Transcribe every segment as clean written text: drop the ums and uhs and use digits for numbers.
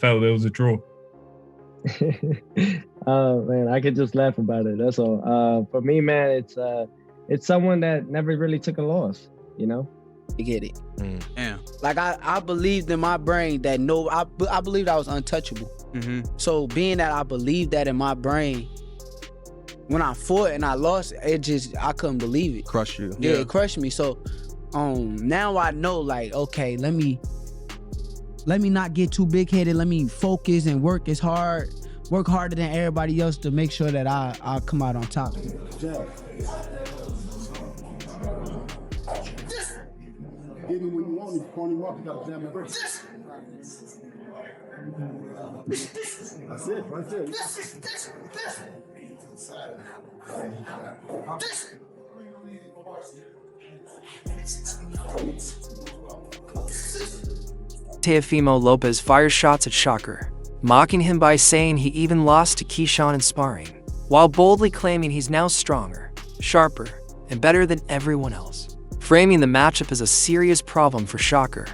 felt it was a draw? Man, I could just laugh about it. That's all. For me, man, it's someone that never really took a loss. You know. You get it. Yeah. Like I believed in my brain that I believed I was untouchable. So being that I believed that in my brain, when I fought and I lost, I couldn't believe it. Crush you. Yeah, it crushed me. So now I know, like, okay, let me not get too big headed. Let me focus and work harder than everybody else to make sure that I come out on top. Get him when you want him, corner him up, you gotta jam the brakes. That's it, right there. Teofimo Lopez fires shots at Shakur, mocking him by saying he even lost to Keyshawn in sparring, while boldly claiming he's now stronger, sharper, and better than everyone else, framing the matchup as a serious problem for Shakur.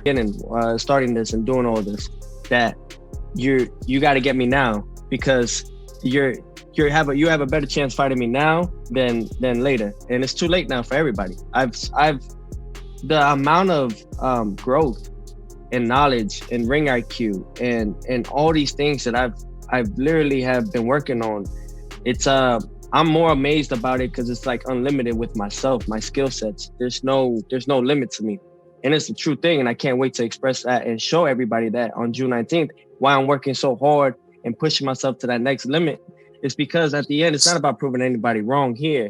Starting this and doing all this, that you got to get me now, because you have a better chance fighting me now than later, and it's too late now for everybody. The amount of growth and knowledge and ring IQ and all these things that I've literally have been working on. I'm more amazed about it because it's like unlimited with myself, my skill sets. There's no limit to me. And it's a true thing. And I can't wait to express that and show everybody that on June 19th, why I'm working so hard and pushing myself to that next limit. It's because at the end, it's not about proving anybody wrong here,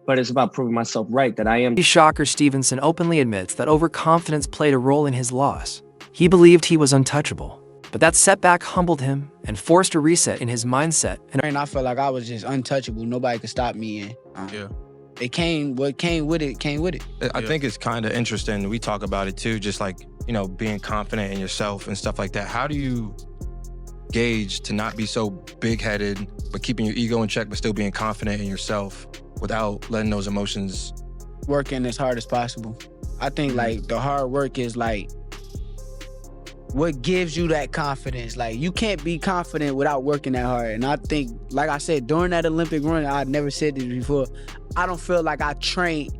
but it's about proving myself right, that I am. Shakur Stevenson openly admits that overconfidence played a role in his loss. He believed he was untouchable, but that setback humbled him and forced a reset in his mindset. And I felt like I was just untouchable. Nobody could stop me. And what came with it. I think it's kind of interesting. We talk about it too, just like, being confident in yourself and stuff like that. How do you gauge to not be so big-headed, but keeping your ego in check, but still being confident in yourself without letting those emotions? Working as hard as possible. I think like the hard work is like what gives you that confidence. Like, you can't be confident without working that hard. And I think, like I said, during that Olympic run, I'd never said this before, I don't feel like I trained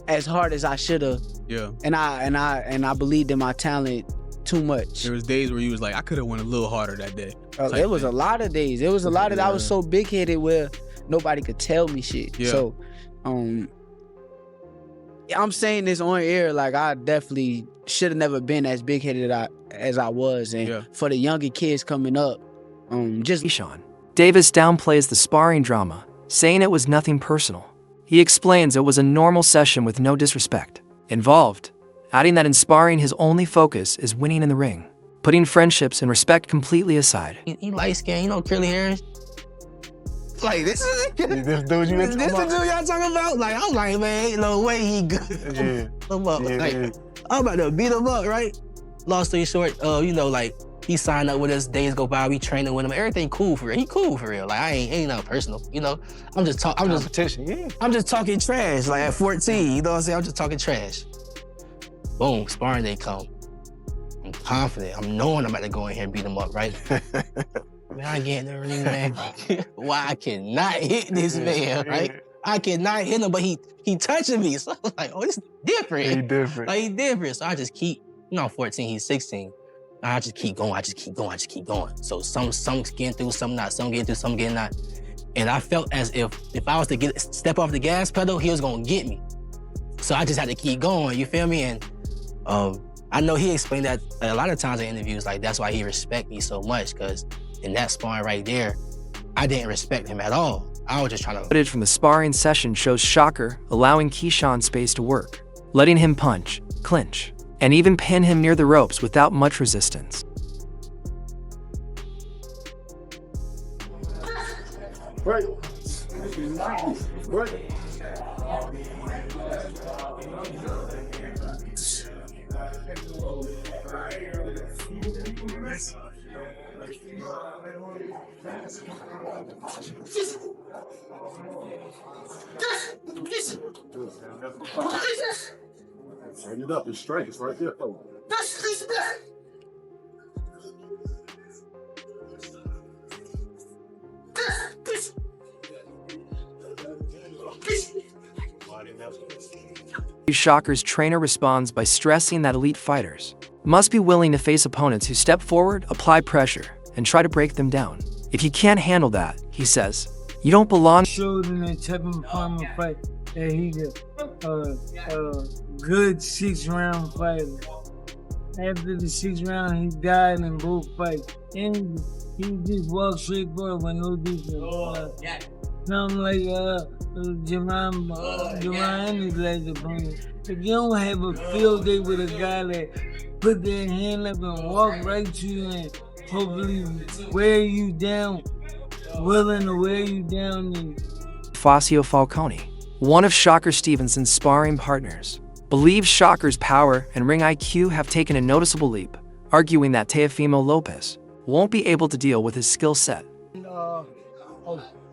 as hard as I should have. Yeah. And I believed in my talent too much. There was days where you was like, I could have went a little harder that day. It was a lot of days. It was a lot of, I was so big-headed where nobody could tell me shit. Yeah. So, I'm saying this on air, like, I definitely should have never been as big-headed as I was. And for the younger kids coming up, just... Keyshawn. Davis downplays the sparring drama, saying it was nothing personal. He explains it was a normal session with no disrespect involved, adding that in sparring his only focus is winning in the ring, putting friendships and respect completely aside. He light-skinned, curly hair. Like, this is this dude you been talking about? This the dude y'all talking about? Like, I'm like, man, ain't no way he good. I'm about to beat him up, right? Long story short, like, he signed up with us, days go by, we training with him, everything cool for real. He cool for real. Like, I ain't nothing personal, I'm just talking. I'm just talking trash. Like, at 14, you know what I'm saying? I'm just talking trash. Boom, sparring day come. I'm confident. I'm knowing I'm about to go in here and beat him up, right? Man, I get in the ring, man. Why I cannot hit this man, right? I cannot hit him, but he touching me. So I was like, oh, this is different. He different. Like, he different. So I just keep, I'm 14, he's 16. I just keep going, I just keep going. So some getting through, some not, some getting through, some getting not. And I felt as if I was to step off the gas pedal, he was gonna get me. So I just had to keep going, you feel me? And I know he explained that a lot of times in interviews, like, that's why he respect me so much, because in that sparring right there, I didn't respect him at all. I was just trying to... Footage from the sparring session shows Shakur allowing Keyshawn space to work, letting him punch, clinch, and even pin him near the ropes without much resistance. Right. Turn it up, it's straight, it's right there. Shakur's trainer responds by stressing that elite fighters must be willing to face opponents who step forward, apply pressure, and try to break them down. If you can't handle that, he says, you don't belong. Showed in that Teofimo fight that he's a good 6-round fighter. After the 6th round, he died in both fights. And he just walked straight forward with no defense. Something like Jermaine is like the opponent. If you don't have a field day with a guy that put their hand up and walk right to you and hopefully wear you down, willing to wear you down. Facio Falcone, one of Shakur Stevenson's sparring partners, believes Shakur's power and ring IQ have taken a noticeable leap, arguing that Teofimo Lopez won't be able to deal with his skill set.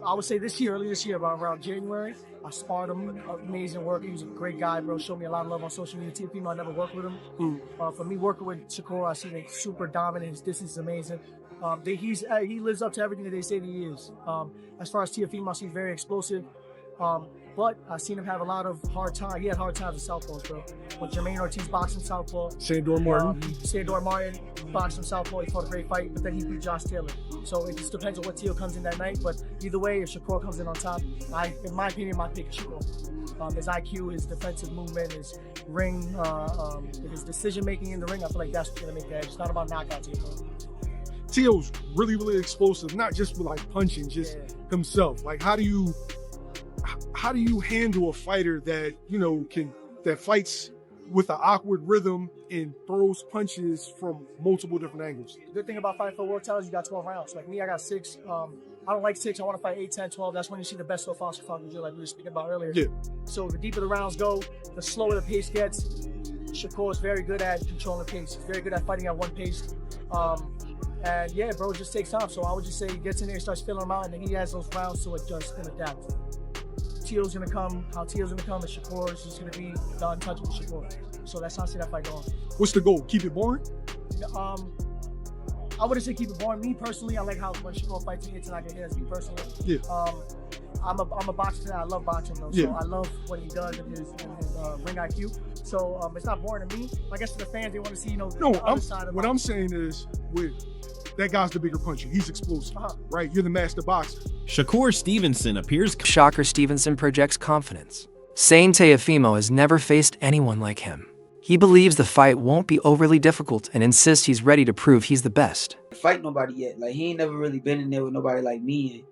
I would say early this year, around January, I sparred him. Amazing work. He was a great guy, bro. Showed me a lot of love on social media. Teofimo, I never worked with him. For me, working with Shakur, I see him super dominant. His distance is amazing. He lives up to everything that they say that he is. As far as Teofimo, I see he's very explosive. But I've seen him have a lot of hard time. He had hard times with southpaws, bro. When Jermaine Ortiz boxed him southpaw. Sandor Martin. Sandor Martin boxed him southpaw. He fought a great fight, but then he beat Josh Taylor. So it just depends on what Teo comes in that night. But either way, if Shakur comes in on top, in my opinion, my pick is Shakur. His IQ, his defensive movement, his ring, his decision making in the ring, I feel like that's what's gonna make that. It's not about knockouts anymore. Teo's really explosive, not just with like punching, just himself. Like how do you handle a fighter that, that fights with an awkward rhythm and throws punches from multiple different angles? The good thing about fighting for world titles, you got 12 rounds. Like me, I got 6. I don't like 6. I want to fight 8, 10, 12. That's when you see the best so far, like we were speaking about earlier. Yeah. So the deeper the rounds go, the slower the pace gets. Shakur is very good at controlling the pace. He's very good at fighting at one pace. And yeah, bro, it just takes time. So I would just say he gets in there, starts filling them out, and then he has those rounds to adjust and adapt. Teo's gonna come, how Teo's gonna come, and Shakur is just gonna be the untouchable Shakur. So that's how I see that fight going. What's the goal? Keep it boring? I wouldn't say keep it boring. Me personally, I like how when Shakur fights and hits and I can hit. As me personally, yeah. I'm a boxer. I love boxing though, so I love what he does and his ring IQ. So it's not boring to me. I guess to the fans, they want to see the other side of what I'm saying is that guy's the bigger puncher. He's explosive, right? You're the master boxer. Shakur Stevenson appears. Shakur Stevenson projects confidence, saying Teofimo has never faced anyone like him. He believes the fight won't be overly difficult and insists he's ready to prove he's the best. Fight nobody yet. Like he ain't never really been in there with nobody like me. And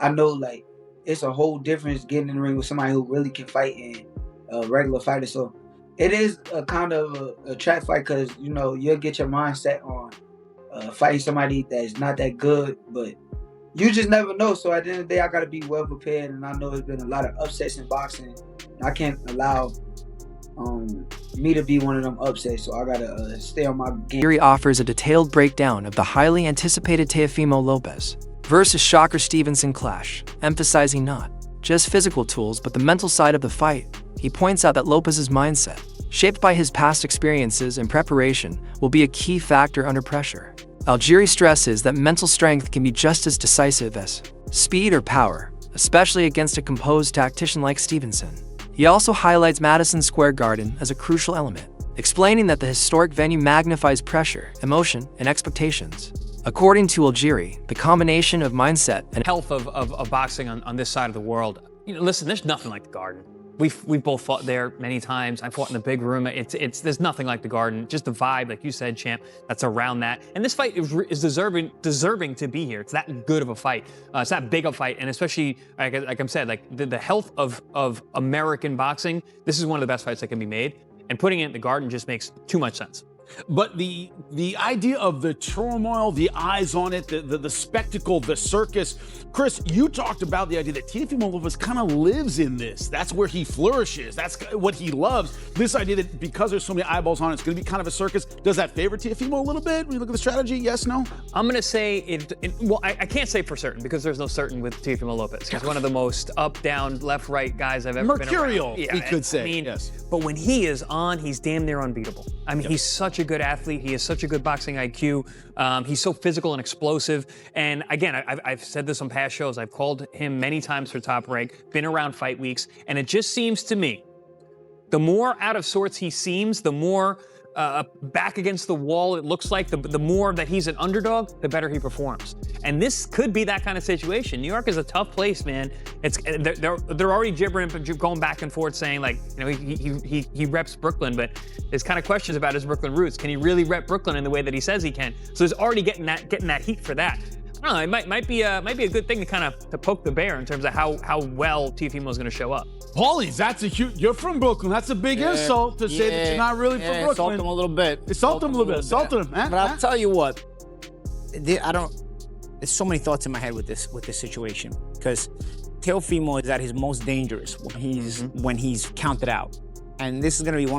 I know like it's a whole difference getting in the ring with somebody who really can fight and a regular fighter. So it is a kind of a trap fight because you'll get your mindset on fighting somebody that's not that good, but you just never know. So at the end of the day, I got to be well prepared, and I know there's been a lot of upsets in boxing. I can't allow me to be one of them upsets, so I got to stay on my game. Gary offers a detailed breakdown of the highly anticipated Teofimo Lopez versus Shakur Stevenson clash, emphasizing not just physical tools but the mental side of the fight. He points out that Lopez's mindset, shaped by his past experiences and preparation, will be a key factor under pressure. Algieri stresses that mental strength can be just as decisive as speed or power, especially against a composed tactician like Stevenson. He also highlights Madison Square Garden as a crucial element, explaining that the historic venue magnifies pressure, emotion, and expectations. According to Algieri, the combination of mindset and health of boxing on this side of the world, listen, there's nothing like the Garden. We've both fought there many times. I fought in the big room. There's nothing like the Garden. Just the vibe, like you said, champ, that's around that. And this fight is deserving to be here. It's that good of a fight. It's that big of a fight, and especially like I said, like the health of American boxing. This is one of the best fights that can be made. And putting it in the Garden just makes too much sense. But the idea of the turmoil, the eyes on it, the spectacle, the circus. Chris, you talked about the idea that Teofimo Lopez kind of lives in this. That's where he flourishes. That's what he loves. This idea that because there's so many eyeballs on it, it's going to be kind of a circus. Does that favor Teofimo a little bit when you look at the strategy? Yes, no? I'm going to say well, I can't say for certain because there's no certain with Teofimo Lopez. He's one of the most up, down, left, right guys I've ever been around. Mercurial, we could say. I mean, yes. But when he is on, he's damn near unbeatable. I mean, he's such a good athlete. He has such a good boxing IQ. He's so physical and explosive. And again, I've said this on past shows. I've called him many times for Top Rank, been around fight weeks, and it just seems to me The more out of sorts he seems, the more back against the wall it looks like, the more that he's an underdog, the better he performs. And this could be that kind of situation. New York is a tough place, man. They're already gibbering, going back and forth, saying like, you know, he reps Brooklyn, but there's kind of questions about his Brooklyn roots. Can he really rep Brooklyn in the way that he says he can? So he's already getting that heat for that. I don't know. It might be a good thing to kind of poke the bear in terms of how well Teofimo is going to show up. Paulie, that's a huge. You're from Brooklyn. That's a big insult to say that you're not really from Brooklyn. Insult him a little bit. Insult him a little bit. Insult him, man. But I'll tell you what. There's so many thoughts in my head with this situation, because Teofimo is at his most dangerous when he's counted out, and this is going to be one of